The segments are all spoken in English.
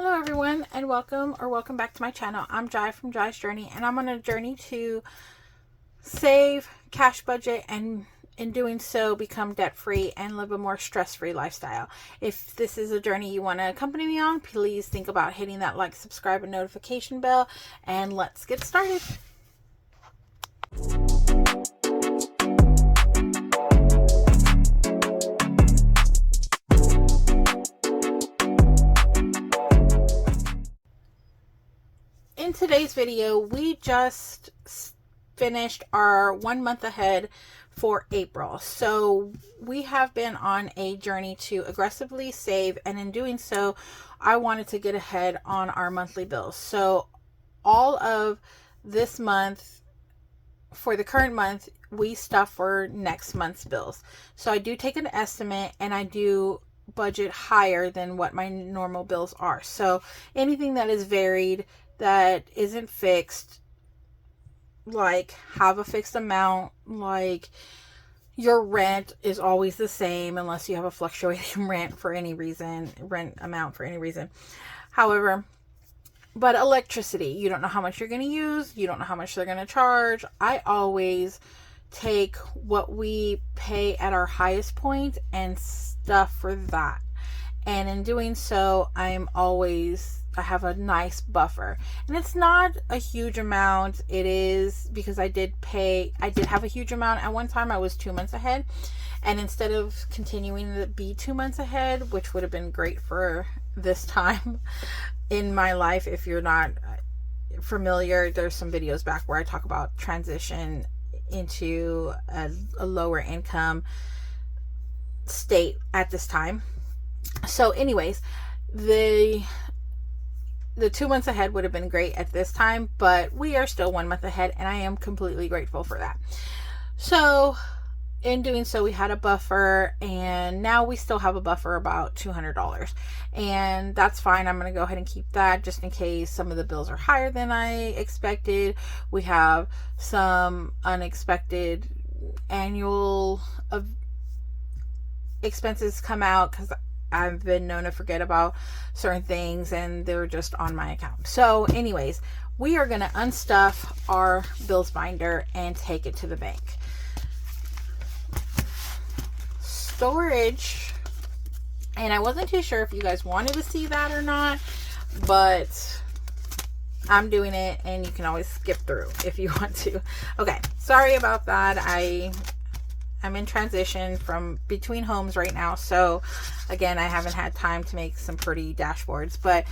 Hello everyone, and welcome back to my channel. I'm Jai from Jai's Journey, and I'm on a journey to save, cash budget, and in doing so become debt free and live a more stress free lifestyle. If this is a journey you want to accompany me on, please think about hitting that like, subscribe, and notification bell, and let's get started. In today's video, we just finished our 1 month ahead for April. So we have been on a journey to aggressively save, and in doing so, I wanted to get ahead on our monthly bills. So all of this month, for the current month, we stuff for next month's bills. So I do take an estimate, and I do budget higher than what my normal bills are. So anything that is varied, that isn't fixed, like have a fixed amount, like your rent is always the same unless you have a fluctuating rent amount for any reason. However, but electricity, you don't know how much you're going to use, you don't know how much they're going to charge. I always take what we pay at our highest point and stuff for that. And in doing so, I have a nice buffer. And it's not a huge amount. It is because I did have a huge amount. At one time, I was 2 months ahead. And instead of continuing to be 2 months ahead, which would have been great for this time in my life, if you're not familiar, there's some videos back where I talk about transition into a lower income state at this time. So anyways, the 2 months ahead would have been great at this time, but we are still 1 month ahead, and I am completely grateful for that. So in doing so, we had a buffer, and now we still have a buffer about $200, and that's fine. I'm going to go ahead and keep that just in case some of the bills are higher than I expected. We have some unexpected annual expenses come out because I've been known to forget about certain things, and they're just on my account. So anyways, we are going to unstuff our bills binder and take it to the bank. Storage, and I wasn't too sure if you guys wanted to see that or not, but I'm doing it, and you can always skip through if you want to. Okay, sorry about that. I'm in transition from between homes right now, so again, I haven't had time to make some pretty dashboards, but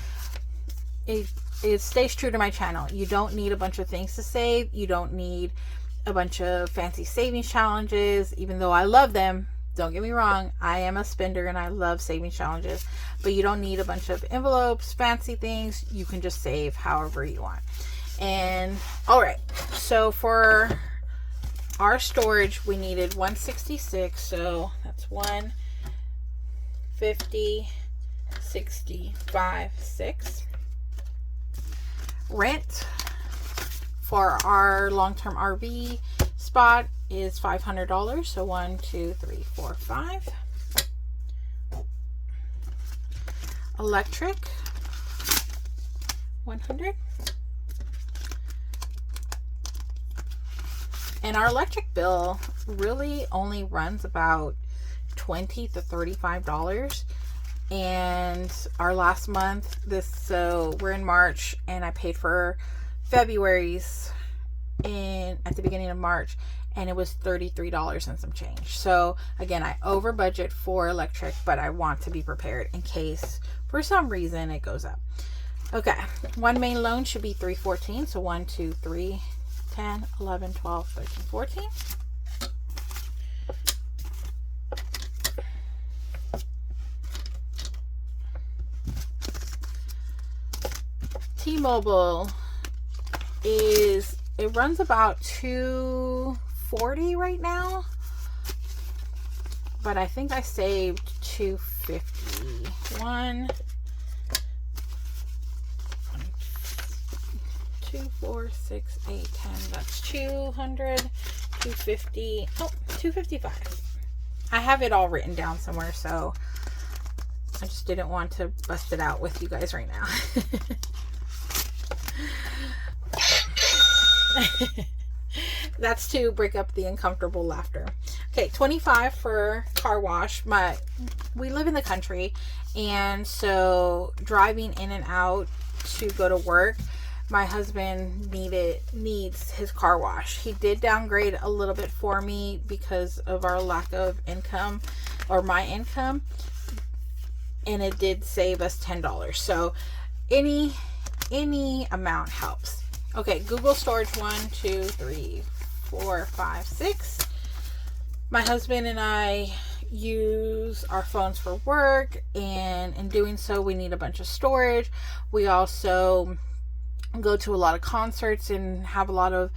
it stays true to my channel. You don't need a bunch of things to save. You don't need a bunch of fancy savings challenges, even though I love them. Don't get me wrong, I am a spender and I love savings challenges, but you don't need a bunch of envelopes, fancy things. You can just save however you want. And all right, so for our storage, we needed 166, so that's 150, 65, 6. Rent for our long-term RV spot is $500, so 1, 2, 3, 4, 5. Electric, 100. And our electric bill really only runs about $20 to $35. And our last month, so we're in March, and I paid for February's at the beginning of March, and it was $33 and some change. So again, I over budget for electric, but I want to be prepared in case for some reason it goes up. Okay, one main loan should be $314, so 1, 2, 3, 10, 11, 12, 13, 14. T-Mobile it runs about $240 right now, but I think I saved $250. 1, 2, 4, 6, 8, 10. That's 200, 250. Oh, 255. I have it all written down somewhere, so I just didn't want to bust it out with you guys right now. That's to break up the uncomfortable laughter. Okay, $25 for car wash. We live in the country, and so driving in and out to go to work, my husband needs his car wash. He did downgrade a little bit for me because of our lack of income, or my income, and it did save us $10. So any amount helps. Okay, Google storage, 1, 2, 3, 4, 5, 6. My husband and I use our phones for work, and in doing so we need a bunch of storage. We also go to a lot of concerts and have a lot of,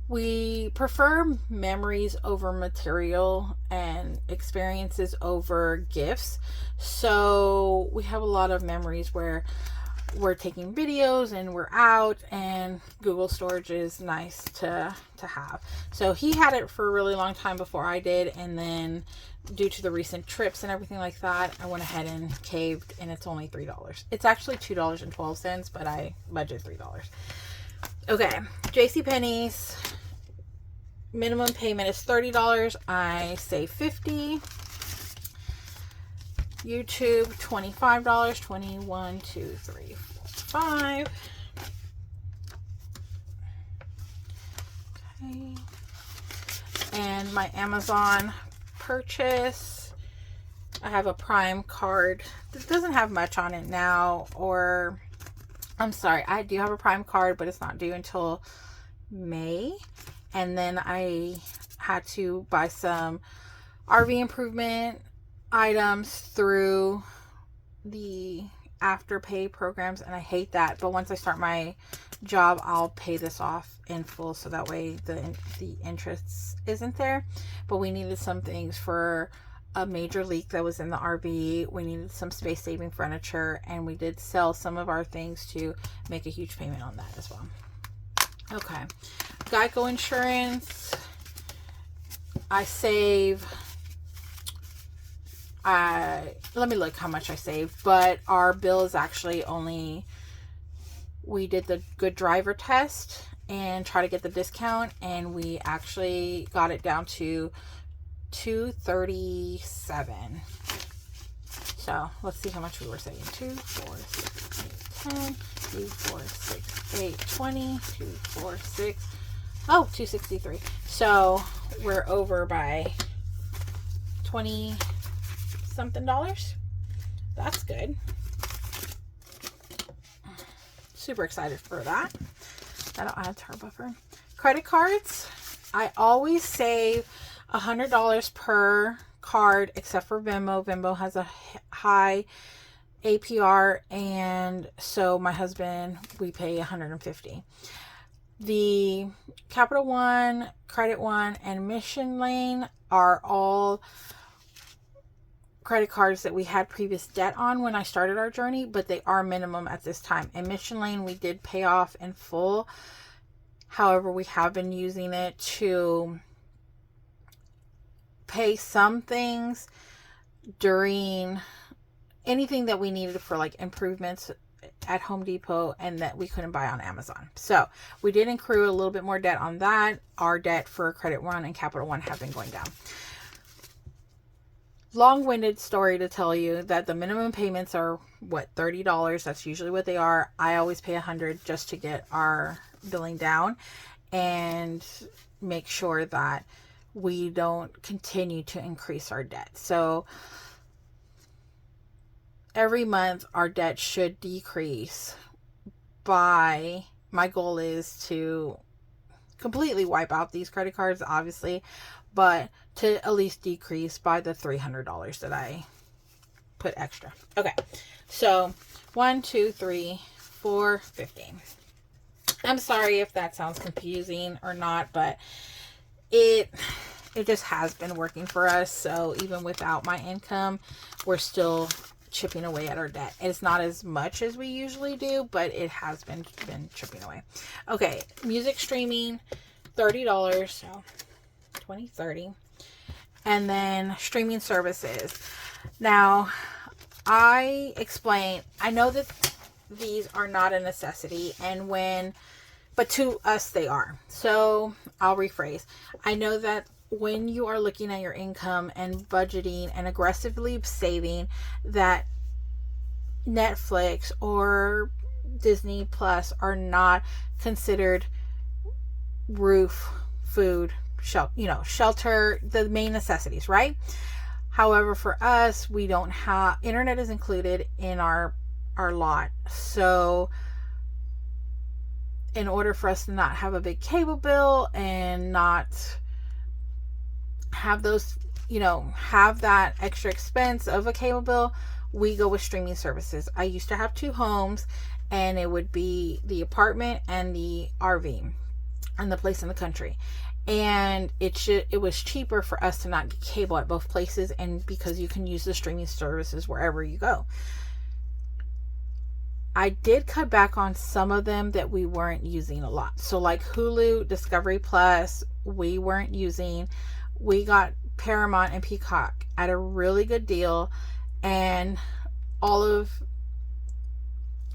we prefer memories over material and experiences over gifts. So we have a lot of memories where we're taking videos and we're out, and Google storage is nice to have. So he had it for a really long time before I did, and then due to the recent trips and everything like that, I went ahead and caved, and it's only $3. It's actually $2.12, but I budget $3. Okay, JCPenney's minimum payment is $30. I save $50. YouTube, $25. 21, 2, 3, 4, 5. Okay. And my Amazon purchase, I have a Prime card. This doesn't have much on it now, or I'm sorry, I do have a Prime card, but it's not due until May. And then I had to buy some RV improvement items through the Afterpay programs, and I hate that, but once I start my job, I'll pay this off in full, so that way the interest isn't there. But we needed some things for a major leak that was in the RV. We needed some space saving furniture, and we did sell some of our things to make a huge payment on that as well. Okay, Geico insurance, I save, let me look how much I saved, but our bill is actually only, we did the good driver test and try to get the discount, and we actually got it down to $237. So let's see how much we were saving. 2, 4, 6, 8, 10, 2, 4, 6, 8, 20, 2, 4, 6, oh, $263. So we're over by 20 something dollars. That's good. Super excited for that. That'll add to our buffer. Credit cards, I always save $100 per card except for Venmo. Venmo has a high APR, and so my husband, we pay $150. The Capital One, Credit One, and Mission Lane are all credit cards that we had previous debt on when I started our journey, but they are minimum at this time. And Mission Lane, we did pay off in full. However, we have been using it to pay some things during anything that we needed for like improvements at Home Depot and that we couldn't buy on Amazon. So we did accrue a little bit more debt on that. Our debt for Credit One and Capital One have been going down. Long-winded story to tell you that the minimum payments are what, $30. That's usually what they are. I always pay $100 just to get our billing down and make sure that we don't continue to increase our debt. So every month our debt should decrease by, my goal is to completely wipe out these credit cards, obviously, but to at least decrease by the $300 that I put extra. Okay, so 1, 2, 3, 4, 15. I'm sorry if that sounds confusing or not, but it just has been working for us. So even without my income, we're still chipping away at our debt. It's not as much as we usually do, but it has been chipping away. Okay, music streaming, $30, so 20, 30. And then streaming services. Now, I explain, I know that these are not a necessity, but to us they are. So I'll rephrase. I know that when you are looking at your income and budgeting and aggressively saving, that Netflix or Disney Plus are not considered roof, food, shelter, the main necessities, right? However, for us, we don't have internet is included in our lot. So in order for us to not have a big cable bill and not have those, have that extra expense of a cable bill, we go with streaming services. I used to have two homes, and it would be the apartment and the RV and the place in the country. And it was cheaper for us to not get cable at both places, and because you can use the streaming services wherever you go. I did cut back on some of them that we weren't using a lot. So like Hulu, Discovery Plus, we weren't using. We got Paramount and Peacock at a really good deal, and all of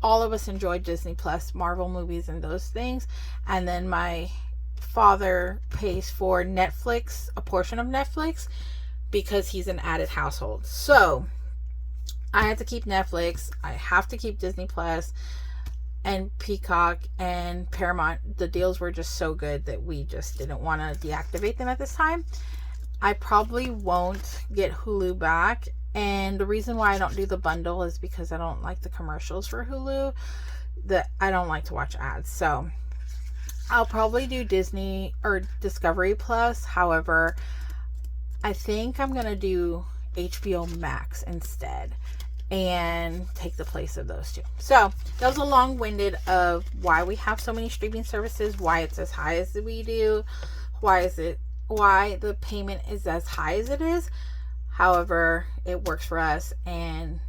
us enjoyed Disney Plus, Marvel movies, and those things. And then my father pays for Netflix, a portion of Netflix, because he's an added household. So I had to keep Netflix. I have to keep Disney Plus and Peacock and Paramount. The deals were just so good that we just didn't want to deactivate them at this time. I probably won't get Hulu back. And the reason why I don't do the bundle is because I don't like the commercials for Hulu. I don't like to watch ads. So I'll probably do Disney or Discovery Plus. However, I think I'm going to do HBO Max instead and take the place of those two. So that was a long-winded of why we have so many streaming services, why it's as high as we do, why the payment is as high as it is. However, it works for us, and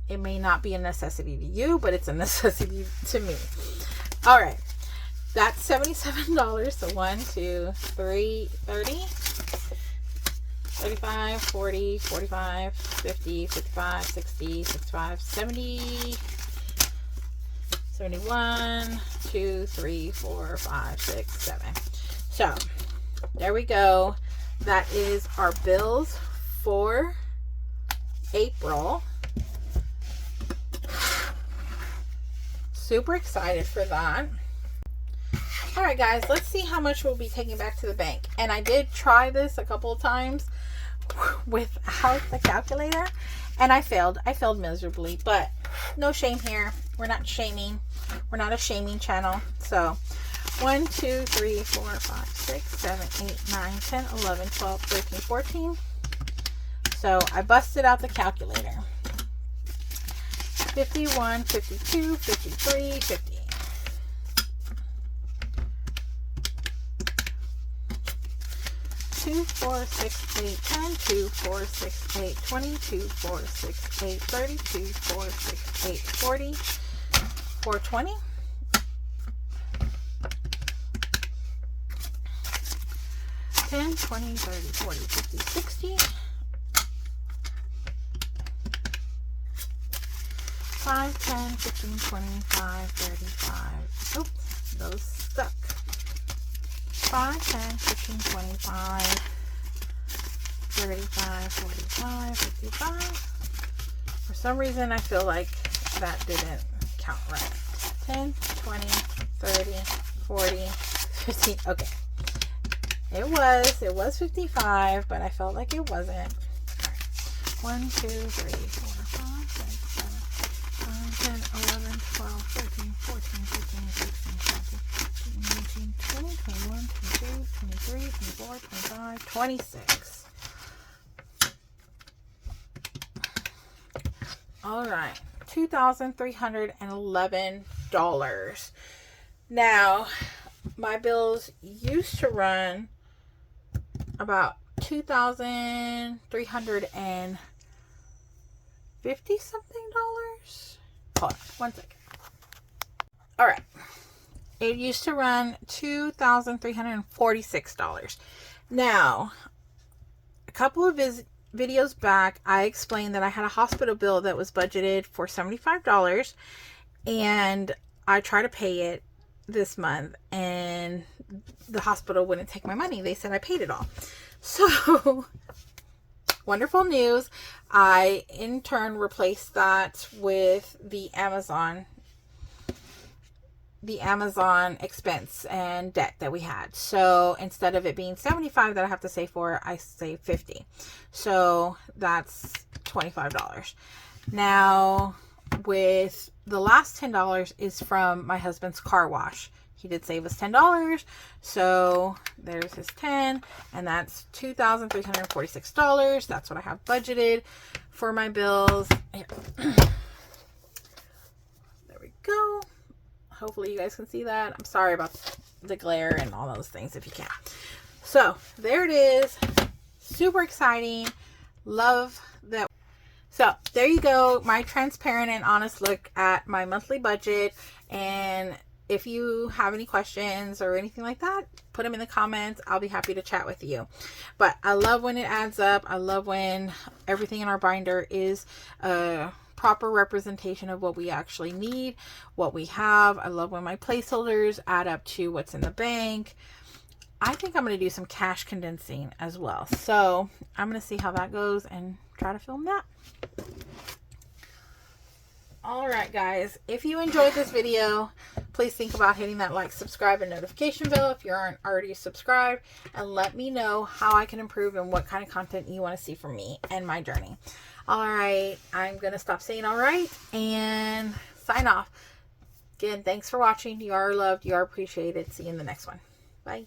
it may not be a necessity to you, but it's a necessity to me. All right. That's $77. So 1, 2, 3, 30, 35, 40, 45, 50, 55, 60, 65, 70, 71, 2, 3, 4, 5, 6, 7. So there we go. That is our bills for April. Super excited for that. All right, guys, let's see how much we'll be taking back to the bank. And I did try this a couple of times without the calculator, and I failed. I failed miserably, but no shame here. We're not shaming. We're not a shaming channel. So 1, 2, 3, 4, 5, 6, 7, 8, 9, 10, 11, 12, 13, 14. So I busted out the calculator. 51, 52, 53, 50. 2, 4, 6, 8, 10, 2, 4, 6, 8, 20, 2, 4, 6, 8, 30, 2, 4, 6, 8, 40, 420. 10, 20, 30, 40, 50, 60. 5, 10, 15, 25, 35. Oops, those stuck. 5, 10, 15, 25, 35, 45, 55. For some reason, I feel like that didn't count right. 10, 20, 30, 40, 50. Okay. It was 55, but I felt like it wasn't. All right. 1, 2, 3, 4, 5, 6, 7, 8, 9, 10, 11, 12, 13, 14, 15, 16, 17, 18, 19, 20, 21, 22, 23, 24, 25, 26. All right. $2,311. Now, my bills used to run about $2,350 something dollars. Hold on 1 second. All right. It used to run $2,346. Now, a couple of videos back, I explained that I had a hospital bill that was budgeted for $75, and I tried to pay it this month, and the hospital wouldn't take my money. They said I paid it all. So wonderful news. I in turn replaced that with the Amazon expense and debt that we had. So instead of it being 75 that I have to save for, I save 50. So that's $25. Now, with the last $10 is from my husband's car wash. He did save us $10. So there's his 10, and that's $2,346. That's what I have budgeted for my bills. Here. There we go. Hopefully you guys can see that. I'm sorry about the glare and all those things if you can. So there it is. Super exciting. Love that. So there you go. My transparent and honest look at my monthly budget. And if you have any questions or anything like that, put them in the comments. I'll be happy to chat with you. But I love when it adds up. I love when everything in our binder is proper representation of what we actually need, what we have. I love when my placeholders add up to what's in the bank. I think I'm going to do some cash condensing as well. So I'm going to see how that goes and try to film that. All right, guys, if you enjoyed this video, please think about hitting that like, subscribe, and notification bell if you aren't already subscribed, and let me know how I can improve and what kind of content you want to see from me and my journey. All right, I'm going to stop saying all right and sign off. Again, thanks for watching. You are loved. You are appreciated. See you in the next one. Bye.